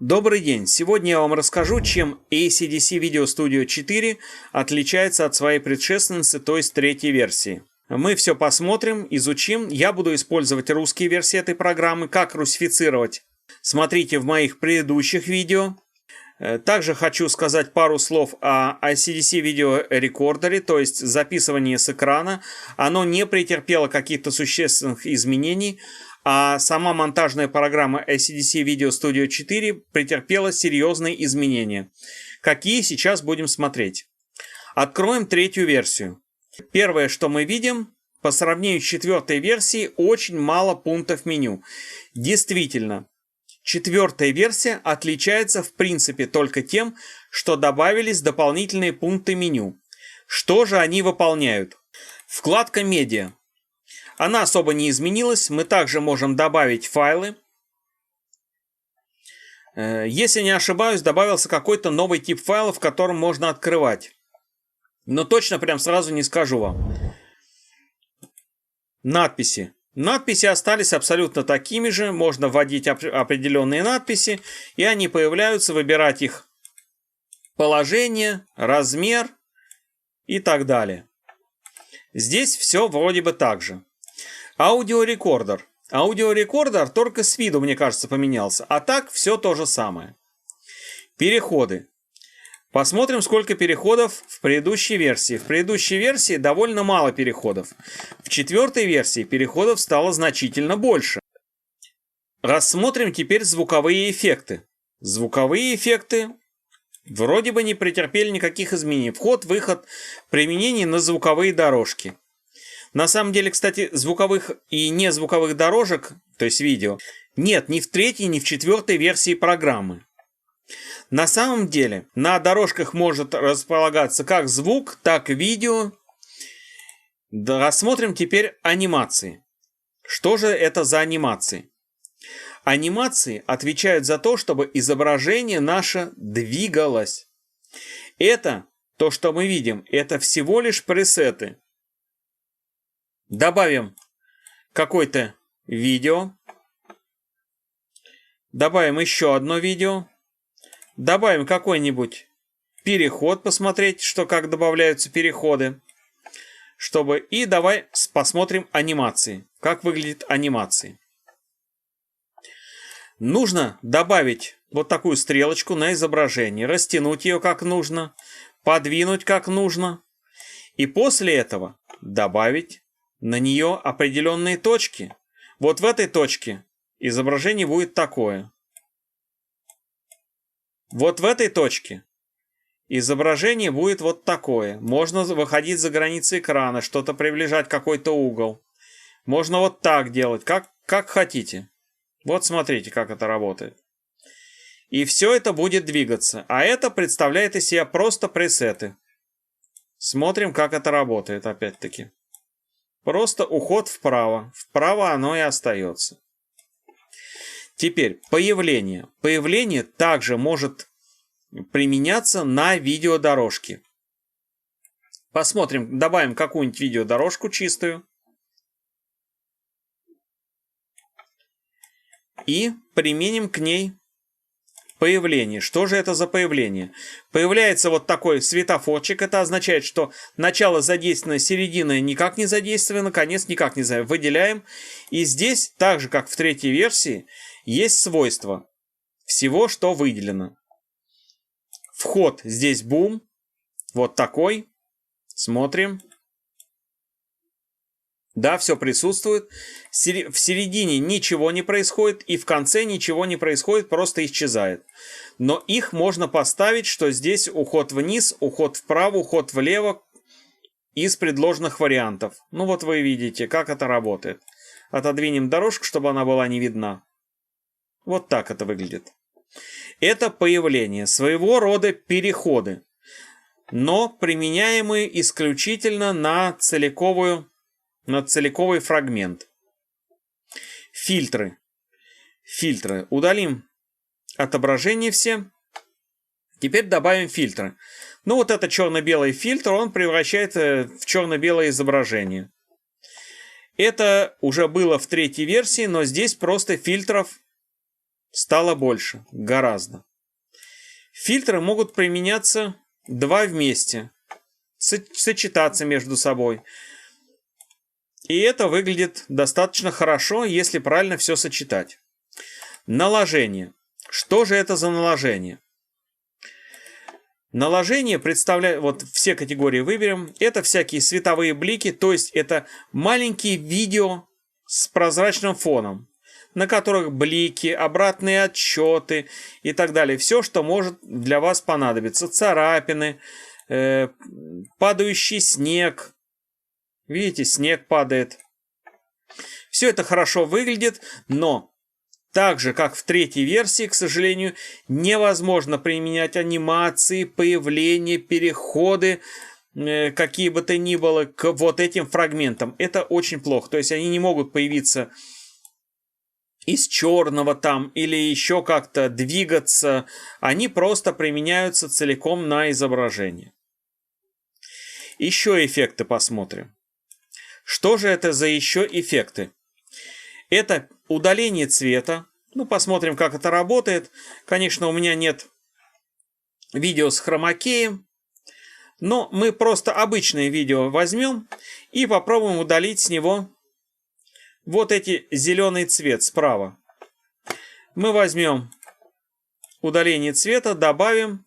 Добрый день! Сегодня я вам расскажу, чем AC/DC Video Studio 4 отличается от своей предшественницы, то есть третьей версии. Мы все посмотрим, изучим. Я буду использовать русские версии этой программы. Как русифицировать, смотрите в моих предыдущих видео. Также хочу сказать пару слов о AC/DC Video Recorder, то есть записывании с экрана. Оно не претерпело каких-то существенных изменений, а сама монтажная программа AC/DC Video Studio 4 претерпела серьезные изменения. Какие сейчас будем смотреть? Откроем третью версию. Первое, что мы видим, по сравнению с четвертой версией, очень мало пунктов меню. Действительно, четвертая версия отличается в принципе только тем, что добавились дополнительные пункты меню. Что же они выполняют? Вкладка «Медиа». Она особо не изменилась. Мы также можем добавить файлы. Если не ошибаюсь, добавился какой-то новый тип файлов, в котором можно открывать. Но точно прям сразу не скажу вам. Надписи. Надписи остались абсолютно такими же. Можно вводить определенные надписи, и они появляются, выбирать их положение, размер и так далее. Здесь все вроде бы так же. Аудиорекордер. Аудиорекордер только с виду, мне кажется, поменялся. А так все то же самое. Переходы. Посмотрим, сколько переходов в предыдущей версии. В предыдущей версии довольно мало переходов. В четвертой версии переходов стало значительно больше. Рассмотрим теперь звуковые эффекты. Звуковые эффекты вроде бы не претерпели никаких изменений. Вход, выход, применение на звуковые дорожки. На самом деле, кстати, звуковых и незвуковых дорожек, то есть видео, нет ни в третьей, ни в четвертой версии программы. На самом деле, на дорожках может располагаться как звук, так и видео. Да, рассмотрим теперь анимации. Что же это за анимации? Анимации отвечают за то, чтобы изображение наше двигалось. Это, то, что мы видим, это всего лишь пресеты. Добавим какое-то видео. Добавим еще одно видео. Добавим какой-нибудь переход, посмотреть, как добавляются переходы. И давай посмотрим анимации. Как выглядят анимации. Нужно добавить вот такую стрелочку на изображение, растянуть ее как нужно, подвинуть как нужно. И после этого добавить на нее определенные точки. Вот в этой точке изображение будет такое. Вот в этой точке изображение будет вот такое. Можно выходить за границы экрана, что-то приближать, какой-то угол. Можно вот так делать, как хотите. Вот смотрите, как это работает. И все это будет двигаться. А это представляет из себя просто пресеты. Смотрим, как это работает опять-таки. Просто уход вправо. Вправо оно и остается. Теперь появление. Появление также может применяться на видеодорожке. Посмотрим, добавим какую-нибудь видеодорожку чистую. И применим к ней появление. Что же это за появление? Появляется вот такой светофорчик. Это означает, что начало задействовано, середина никак не задействована, конец никак не задействован. Выделяем. И здесь, так же как в третьей версии, есть свойства всего, что выделено. Вход здесь бум. Вот такой. Смотрим. Да, все присутствует. В середине ничего не происходит, и в конце ничего не происходит, просто исчезает. Но их можно поставить, что здесь уход вниз, уход вправо, уход влево из предложенных вариантов. Ну вот вы видите, как это работает. Отодвинем дорожку, чтобы она была не видна. Вот так это выглядит. Это появление, своего рода переходы, но применяемые исключительно на целиковый фрагмент. Фильтры. Фильтры. Удалим отображение все. Теперь добавим фильтры. Ну вот это черно-белый фильтр, он превращает в черно-белое изображение. Это уже было в третьей версии, но здесь просто фильтров стало больше, гораздо. Фильтры могут применяться два вместе, сочетаться между собой. И это выглядит достаточно хорошо, если правильно все сочетать. Наложение. Что же это за наложение? Наложение представляет, вот все категории выберем, это всякие световые блики, то есть это маленькие видео с прозрачным фоном, на которых блики, обратные отсчеты и так далее. Все, что может для вас понадобиться. Царапины, падающий снег. Видите, снег падает. Все это хорошо выглядит, но так же, как в третьей версии, к сожалению, невозможно применять анимации, появления, переходы, какие бы то ни было, к вот этим фрагментам. Это очень плохо. То есть они не могут появиться из черного там или еще как-то двигаться. Они просто применяются целиком на изображение. Еще эффекты посмотрим. Что же это за еще эффекты? Это удаление цвета. Ну, посмотрим, как это работает. Конечно, у меня нет видео с хромакеем. Но мы просто обычное видео возьмем и попробуем удалить с него вот эти зеленый цвет справа. Мы возьмем удаление цвета, добавим.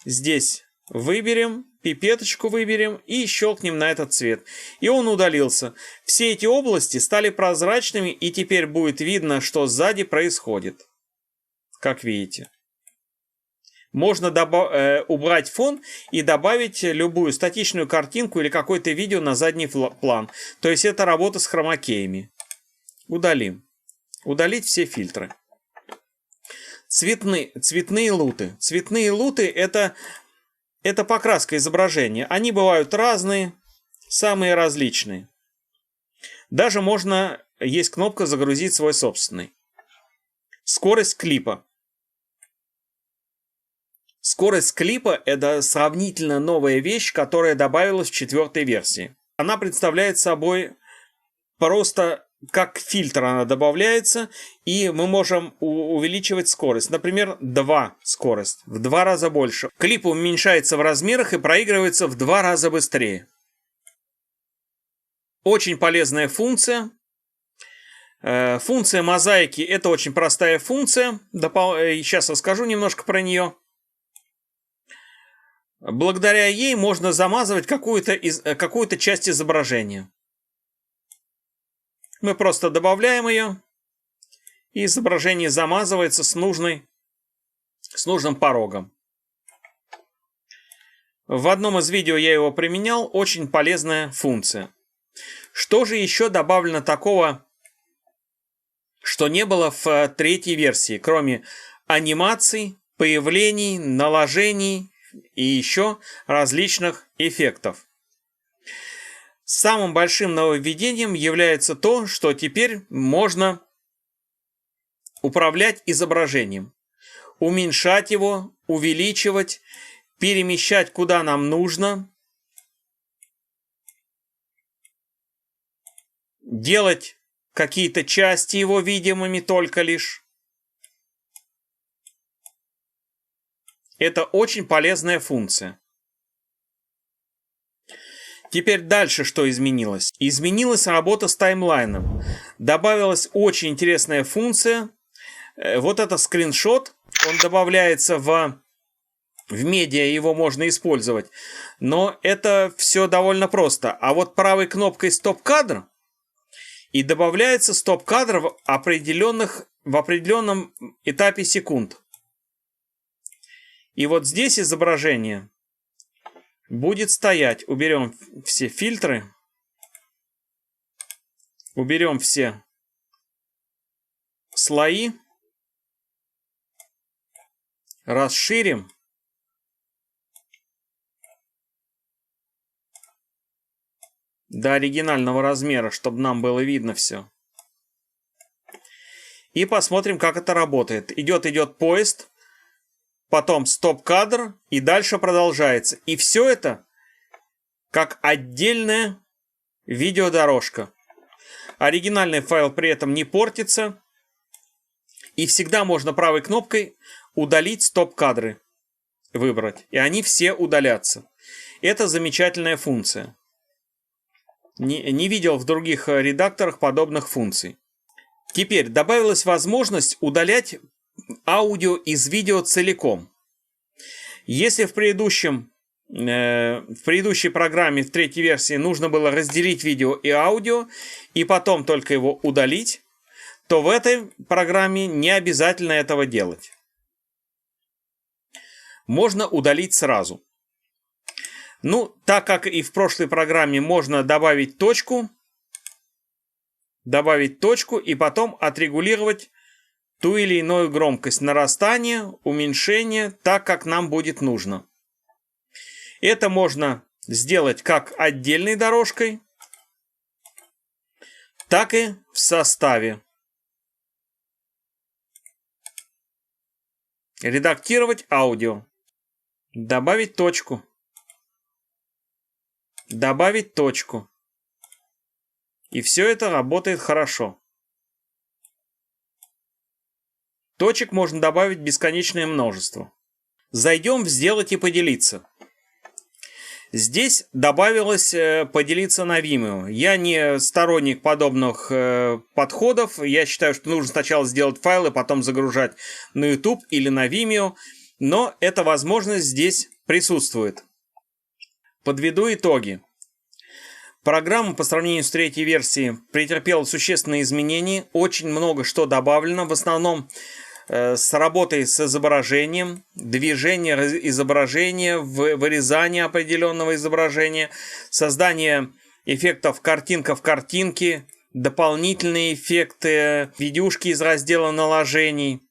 Здесь выберем, пипеточку выберем и щелкнем на этот цвет. И он удалился. Все эти области стали прозрачными, и теперь будет видно, что сзади происходит. Как видите. Можно убрать фон и добавить любую статичную картинку или какое-то видео на задний план. То есть это работа с хромакеями. Удалим. Удалить все фильтры. Цветные луты. Цветные луты это покраска изображения. Они бывают разные, самые различные. Даже можно, есть кнопка «Загрузить свой собственный». Скорость клипа. Скорость клипа – это сравнительно новая вещь, которая добавилась в 4-й версии. Она представляет собой просто как фильтр она добавляется, и мы можем увеличивать скорость. Например, 2 скорость, в 2 раза больше. Клип уменьшается в размерах и проигрывается в 2 раза быстрее. Очень полезная функция. Функция мозаики – это очень простая функция. Сейчас расскажу немножко про нее. Благодаря ей можно замазывать какую-то часть изображения. Мы просто добавляем ее, и изображение замазывается с нужным порогом. В одном из видео я его применял, очень полезная функция. Что же еще добавлено такого, что не было в 3-й версии, кроме анимаций, появлений, наложений и еще различных эффектов? Самым большим нововведением является то, что теперь можно управлять изображением, уменьшать его, увеличивать, перемещать куда нам нужно, делать какие-то части его видимыми только лишь. Это очень полезная функция. Теперь дальше что изменилось? Изменилась работа с таймлайном. Добавилась очень интересная функция. Вот это скриншот. Он добавляется в медиа, его можно использовать. Но это все довольно просто. А вот правой кнопкой стоп-кадр и добавляется стоп-кадр в определенном этапе секунд. И вот здесь изображение будет стоять. Уберем все фильтры. Уберем все слои. Расширим. До оригинального размера, чтобы нам было видно все. И посмотрим, как это работает. Идет поезд. Потом стоп-кадр, и дальше продолжается. И все это как отдельная видеодорожка. Оригинальный файл при этом не портится. И всегда можно правой кнопкой удалить стоп-кадры, выбрать. И они все удалятся. Это замечательная функция. Не видел в других редакторах подобных функций. Теперь добавилась возможность удалять аудио из видео целиком. Если в предыдущей программе, в третьей версии, нужно было разделить видео и аудио, и потом только его удалить, то в этой программе не обязательно этого делать. Можно удалить сразу. Ну, так как и в прошлой программе можно добавить точку и потом отрегулировать ту или иную громкость нарастания, уменьшения, так как нам будет нужно. Это можно сделать как отдельной дорожкой, так и в составе. Редактировать аудио. Добавить точку. Добавить точку. И все это работает хорошо. Точек можно добавить бесконечное множество. Зайдем в «Сделать и поделиться». Здесь добавилось поделиться на Vimeo. Я не сторонник подобных подходов. Я считаю, что нужно сначала сделать файлы, потом загружать на YouTube или на Vimeo. Но эта возможность здесь присутствует. Подведу итоги. Программа по сравнению с третьей версией претерпела существенные изменения. Очень много что добавлено. В основном с работой с изображением, движение изображения, вырезание определенного изображения, создание эффектов картинка в картинке, дополнительные эффекты, видюшки из раздела наложений.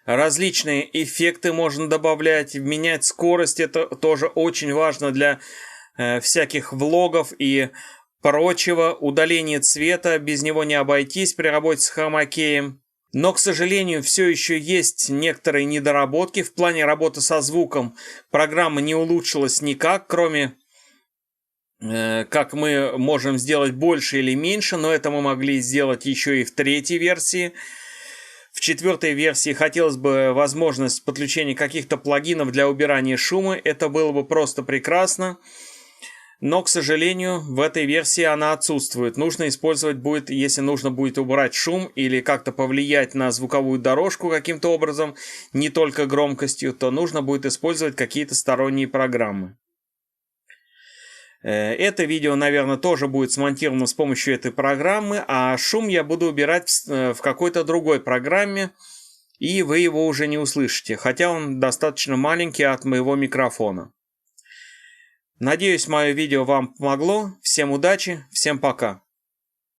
Различные эффекты можно добавлять, менять скорость. Это тоже очень важно для всяких влогов и прочего. Удаление цвета, без него не обойтись при работе с хромакеем. Но, к сожалению, все еще есть некоторые недоработки. В плане работы со звуком программа не улучшилась никак, кроме как мы можем сделать больше или меньше, но это мы могли сделать еще и в третьей версии. В четвертой версии хотелось бы возможность подключения каких-то плагинов для убирания шума. Это было бы просто прекрасно. Но, к сожалению, в этой версии она отсутствует. Нужно использовать будет, если нужно будет убрать шум или как-то повлиять на звуковую дорожку каким-то образом, не только громкостью, то нужно будет использовать какие-то сторонние программы. Это видео, наверное, тоже будет смонтировано с помощью этой программы, а шум я буду убирать в какой-то другой программе, и вы его уже не услышите, хотя он достаточно маленький от моего микрофона. Надеюсь, мое видео вам помогло. Всем удачи, всем пока.